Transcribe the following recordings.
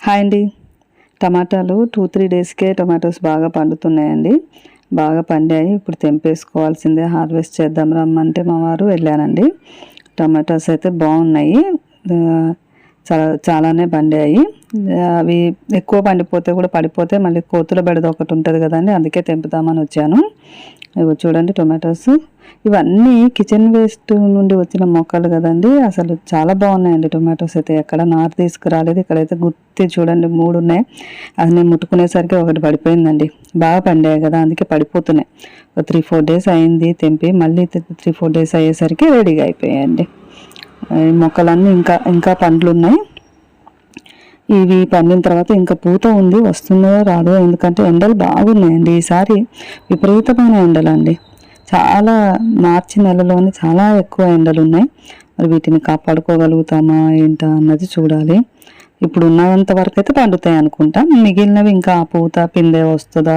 Hi అండి. టమాటాలు 2-3 డేస్కే tomatoes బాగా పండుతున్నాయండి. బాగా పండాయి. ఇప్పుడు తెంపేసుకోవాల్సిందే, హార్వెస్ట్ చేద్దాం రమ్మంటే మా వారు వెళ్ళానండి. టమాటాస్ అయితే బాగున్నాయి, చాలానే పండాయి. అవి ఎక్కువ పండిపోతే కూడా పడిపోతే మళ్ళీ కోతుల బెడద ఒకటి ఉంటుంది కదండి, అందుకే తెంపుదామని వచ్చాను. ఇవి చూడండి టొమాటోస్, ఇవన్నీ కిచెన్ వేస్ట్ నుండి వచ్చిన మొక్కలు కదండి. అసలు చాలా బాగున్నాయండి టొమాటోస్ అయితే, ఎక్కడ నారు తీసుకురాలేదు. ఇక్కడైతే గుర్తి చూడండి 3 ఉన్నాయి. అది నేను ముట్టుకునేసరికి ఒకటి పడిపోయిందండి. బాగా పండాయి కదా, అందుకే పడిపోతున్నాయి. 3-4 డేస్ అయింది తెంపి, మళ్ళీ 3-4 డేస్ అయ్యేసరికి రెడీగా అయిపోయాయండి. ఈ మొక్కలన్నీ ఇంకా పండ్లు ఉన్నాయి. ఇవి పండిన తర్వాత ఇంకా పూత ఉంది, వస్తుందో రాదో, ఎందుకంటే ఎండలు బాగున్నాయండి ఈసారి. విపరీతమైన ఎండలండి, చాలా మార్చి నెలలోనే చాలా ఎక్కువ ఎండలు ఉన్నాయి. మరి వీటిని కాపాడుకోగలుగుతామా ఏంటా అన్నది చూడాలి. ఇప్పుడు ఉన్నంత వరకు అయితే పండుతాయి అనుకుంటా. మిగిలినవి ఇంకా పూత పిందె వస్తుందా,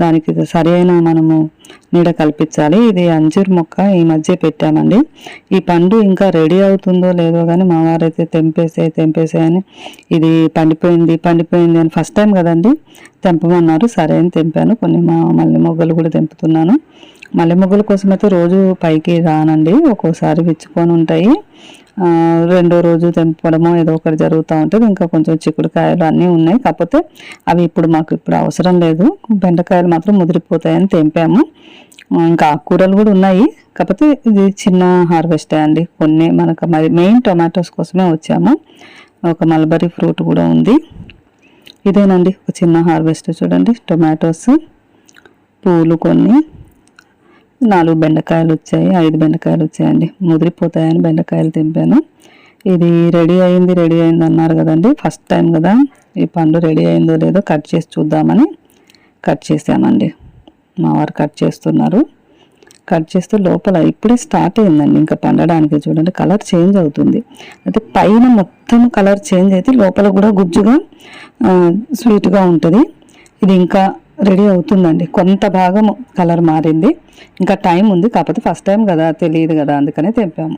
దానికి సరైన మనము నీడ కల్పించాలి. ఇది అంజూర్ మొక్క ఈ మధ్య పెట్టామండి. ఈ పండు ఇంకా రెడీ అవుతుందో లేదో కానీ మా వారైతే తెంపేసే అని, ఇది పండిపోయింది అని ఫస్ట్ టైం కదండి తెంపమన్నారు. సరే అని తెంపాను. కొన్ని మల్లె మొగ్గలు కూడా తెంపుతున్నాను. మల్లె మొగ్గల కోసం అయితే రోజు పైకి రానండి, ఒక్కోసారి విచ్చుకొని ఉంటాయి. రెండో రోజు తెంపడమో ఏదో ఒకటి జరుగుతూ ఉంటుంది. ఇంకా కొంచెం చిక్కుడుకాయలు అన్నీ ఉన్నాయి, కాకపోతే అవి మాకు ఇప్పుడు అవసరం లేదు. బెండకాయలు మాత్రం ముదిరిపోతాయని తెంపాము. ఇంకా ఆకుకూరలు కూడా ఉన్నాయి, కాకపోతే ఇది చిన్న హార్వెస్టే అండి. కొన్ని మనకు మెయిన్ టొమాటోస్ కోసమే వచ్చాము. ఒక మల్బరీ ఫ్రూట్ కూడా ఉంది. ఇదేనండి ఒక చిన్న హార్వెస్ట్. చూడండి టొమాటోస్, పూలు కొన్ని, 4 బెండకాయలు వచ్చాయి, 5 బెండకాయలు వచ్చాయండి. ముదిరిపోతాయని బెండకాయలు తెంపాను. ఇది రెడీ అయింది అన్నారు కదండి, ఫస్ట్ టైం కదా. ఈ పండు రెడీ అయిందో లేదో కట్ చేసి చూద్దామని కట్ చేసామండి. మా వారు కట్ చేస్తున్నారు. కట్ చేస్తే లోపల ఇప్పుడే స్టార్ట్ అయిందండి ఇంకా పండడానికి. చూడండి కలర్ చేంజ్ అవుతుంది. అయితే పైన మొత్తం కలర్ చేంజ్ అయితే లోపల కూడా గుజ్జుగా స్వీట్గా ఉంటుంది. ఇది ఇంకా రెడీ అవుతుందండి. కొంత భాగం కలర్ మారింది, ఇంకా టైం ఉంది. కాకపోతే ఫస్ట్ టైం కదా, తెలియదు కదా, అందుకనే తెంపాము.